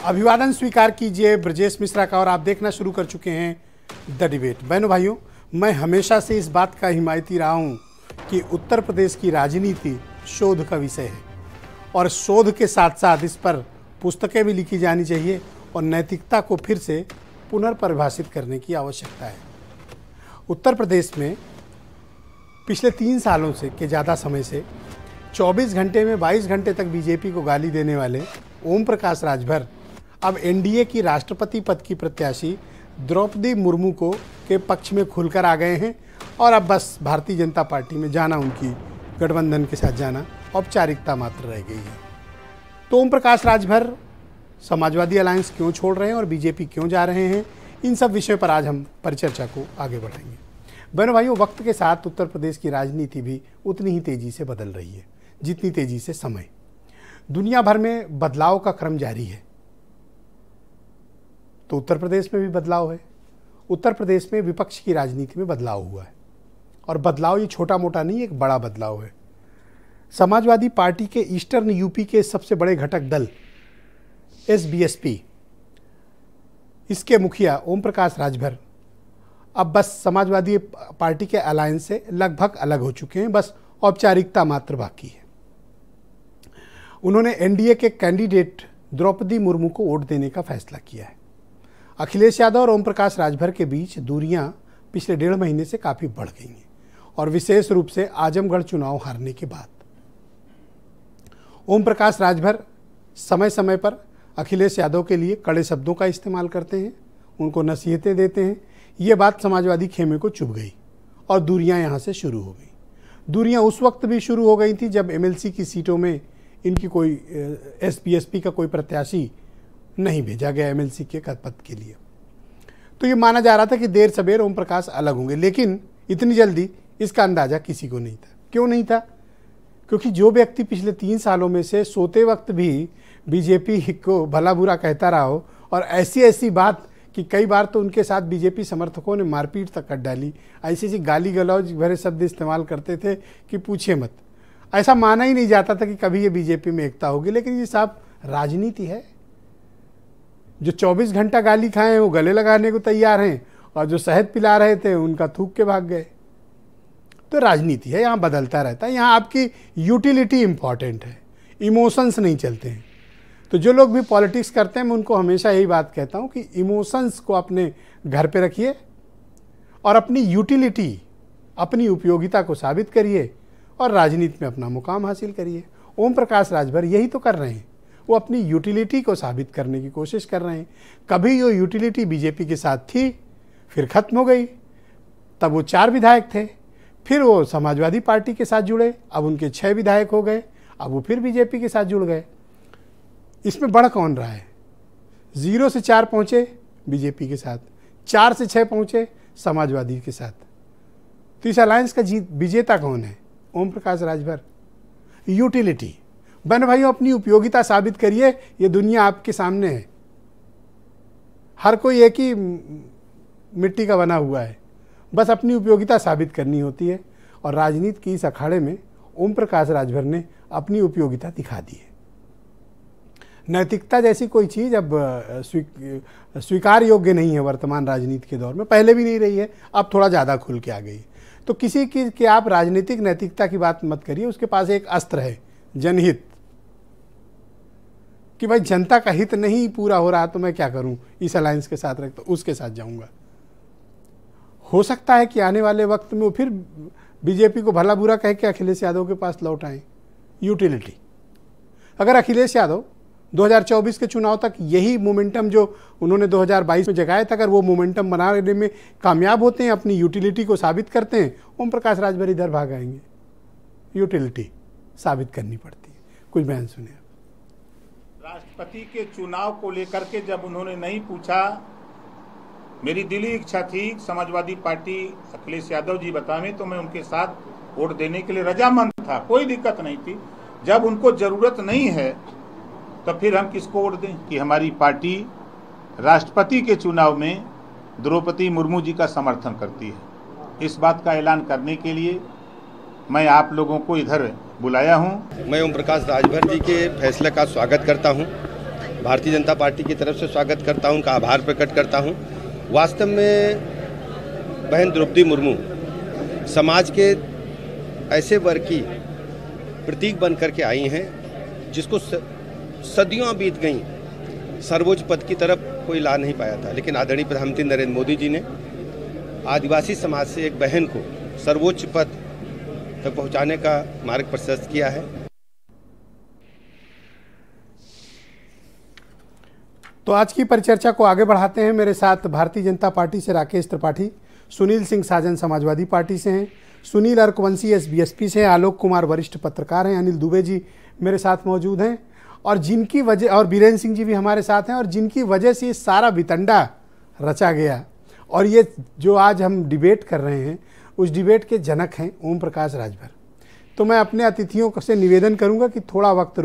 अभिवादन स्वीकार कीजिए ब्रजेश मिश्रा का। और आप देखना शुरू कर चुके हैं द डिबेट। बहनों भाइयों, मैं हमेशा से इस बात का हिमायती रहा हूं कि उत्तर प्रदेश की राजनीति शोध का विषय है और शोध के साथ साथ इस पर पुस्तकें भी लिखी जानी चाहिए और नैतिकता को फिर से पुनर्परिभाषित करने की आवश्यकता है। उत्तर प्रदेश में पिछले 3 सालों से के ज़्यादा समय से 24 घंटे में 22 घंटे तक बीजेपी को गाली देने वाले ओम प्रकाश राजभर अब एनडीए की राष्ट्रपति पद की प्रत्याशी द्रौपदी मुर्मू के पक्ष में खुलकर आ गए हैं और अब बस भारतीय जनता पार्टी में जाना, उनकी गठबंधन के साथ जाना औपचारिकता मात्र रह गई है। तो ओम प्रकाश राजभर समाजवादी अलायंस क्यों छोड़ रहे हैं और बीजेपी क्यों जा रहे हैं, इन सब विषयों पर आज हम परिचर्चा को आगे बढ़ाएंगे। बहनों भाइयों, वक्त के साथ उत्तर प्रदेश की राजनीति भी उतनी ही तेजी से बदल रही है जितनी तेजी से समय। दुनिया भर में बदलाव का क्रम जारी है तो उत्तर प्रदेश में भी बदलाव है। उत्तर प्रदेश में विपक्ष की राजनीति में बदलाव हुआ है और बदलाव ये छोटा मोटा नहीं, एक बड़ा बदलाव है। समाजवादी पार्टी के ईस्टर्न यूपी के सबसे बड़े घटक दल एसबीएसपी, इसके मुखिया ओम प्रकाश राजभर अब बस समाजवादी पार्टी के अलायंस से लगभग अलग हो चुके हैं, बस औपचारिकता मात्र बाकी है। उन्होंने एनडीए के कैंडिडेट द्रौपदी मुर्मू को वोट देने का फैसला किया है। अखिलेश यादव और ओम प्रकाश राजभर के बीच दूरियां पिछले 1.5 महीने से काफ़ी बढ़ गई हैं और विशेष रूप से आजमगढ़ चुनाव हारने के बाद। ओम प्रकाश राजभर समय समय पर अखिलेश यादव के लिए कड़े शब्दों का इस्तेमाल करते हैं, उनको नसीहतें देते हैं। ये बात समाजवादी खेमे को चुभ गई और दूरियां यहाँ से शुरू हो गई। दूरियां उस वक्त भी शुरू हो गई थी जब एमएलसी की सीटों में इनकी कोई एसपीएसपी का कोई प्रत्याशी नहीं भेजा गया एमएलसी के पद के लिए। तो ये माना जा रहा था कि देर सबेर ओम प्रकाश अलग होंगे, लेकिन इतनी जल्दी इसका अंदाजा किसी को नहीं था। क्यों नहीं था? क्योंकि जो व्यक्ति पिछले 3 सालों में से सोते वक्त भी बीजेपी को भला बुरा कहता रहा हो और ऐसी बात कि कई बार तो उनके साथ बीजेपी समर्थकों ने मारपीट तक कर डाली, ऐसी गाली गलौज भरे शब्द इस्तेमाल करते थे कि पूछिए मत। ऐसा माना ही नहीं जाता था कि कभी ये बीजेपी में एकता होगी। लेकिन ये साहब राजनीति है। जो 24 घंटा गाली खाए हैं वो गले लगाने को तैयार हैं और जो शहद पिला रहे थे उनका थूक के भाग गए। तो राजनीति है, यहाँ बदलता रहता है। यहाँ आपकी यूटिलिटी इंपॉर्टेंट है, इमोशंस नहीं चलते हैं। तो जो लोग भी पॉलिटिक्स करते हैं मैं उनको हमेशा यही बात कहता हूँ कि इमोशंस को अपने घर पे रखिए और अपनी यूटिलिटी, अपनी उपयोगिता को साबित करिए और राजनीति में अपना मुकाम हासिल करिए। ओम प्रकाश राजभर यही तो कर रहे हैं, वो अपनी यूटिलिटी को साबित करने की कोशिश कर रहे हैं। कभी वो यूटिलिटी बीजेपी के साथ थी, फिर खत्म हो गई, तब वो 4 विधायक थे, फिर वो समाजवादी पार्टी के साथ जुड़े, अब उनके 6 विधायक हो गए, अब वो फिर बीजेपी के साथ जुड़ गए। इसमें बढ़ कौन रहा है? 0 से 4 पहुँचे बीजेपी के साथ, 4 से 6 पहुँचे समाजवादी के साथ। तो इस अलायंस का विजेता कौन है? ओम प्रकाश राजभर। यूटिलिटी। बहन भाइयों, अपनी उपयोगिता साबित करिए, ये दुनिया आपके सामने है। हर कोई एक ही मिट्टी का बना हुआ है, बस अपनी उपयोगिता साबित करनी होती है और राजनीति की इस अखाड़े में ओम प्रकाश राजभर ने अपनी उपयोगिता दिखा दी है। नैतिकता जैसी कोई चीज़ अब स्वीकार योग्य नहीं है वर्तमान राजनीति के दौर में, पहले भी नहीं रही है, अब थोड़ा ज़्यादा खुल के आ गई। तो किसी की आप राजनीतिक नैतिकता की बात मत करिए, उसके पास एक अस्त्र है, जनहित, कि भाई जनता का हित नहीं पूरा हो रहा तो मैं क्या करूं, इस अलायंस के साथ रख तो उसके साथ जाऊंगा। हो सकता है कि आने वाले वक्त में वो फिर बीजेपी को भला बुरा कह के अखिलेश यादव के पास लौट आए। यूटिलिटी। अगर अखिलेश यादव 2024 के चुनाव तक यही मोमेंटम जो उन्होंने 2022 में जगाया था, अगर वो मोमेंटम बनाने में कामयाब होते हैं, अपनी यूटिलिटी को साबित करते हैं, ओम प्रकाश राजभर इधर भाग आएंगे। यूटिलिटी साबित करनी पड़ती है। कुछ बयान सुनिए। राष्ट्रपति के चुनाव को लेकर के जब उन्होंने नहीं पूछा, मेरी दिली इच्छा थी समाजवादी पार्टी अखिलेश यादव जी बतावें तो मैं उनके साथ वोट देने के लिए रजामंद था, कोई दिक्कत नहीं थी। जब उनको जरूरत नहीं है तो फिर हम किसको वोट दें कि हमारी पार्टी राष्ट्रपति के चुनाव में द्रौपदी मुर्मू जी का समर्थन करती है। इस बात का ऐलान करने के लिए मैं आप लोगों को इधर बुलाया हूं। मैं ओम प्रकाश राजभर जी के फैसले का स्वागत करता हूं। भारतीय जनता पार्टी की तरफ से स्वागत करता हूं, उनका आभार प्रकट करता हूं। वास्तव में बहन द्रौपदी मुर्मू समाज के ऐसे वर्ग की प्रतीक बन करके आई हैं जिसको सदियों बीत गई, सर्वोच्च पद की तरफ कोई ला नहीं पाया था, लेकिन आदरणीय प्रधानमंत्री नरेंद्र मोदी जी ने आदिवासी समाज से एक बहन को सर्वोच्च पद तक पहुंचाने का मार्ग प्रशस्त किया है। तो आज की परिचर्चा को आगे बढ़ाते हैं। मेरे साथ भारतीय जनता पार्टी से राकेश त्रिपाठी, सुनील सिंह साजन समाजवादी पार्टी से हैं, सुनील अर्कवंशी एसबीएसपी से हैं, आलोक कुमार वरिष्ठ पत्रकार हैं, अनिल दुबे जी मेरे साथ मौजूद हैं और जिनकी वजह, और बीरेन्द्र सिंह जी भी हमारे साथ हैं, और जिनकी वजह से ये सारा वितंडा रचा गया और ये जो आज हम डिबेट कर रहे हैं उस डिबेट के जनक हैं ओम प्रकाश राजभर। तो मैं अपने अतिथियों से निवेदन करूंगा कि थोड़ा वक्त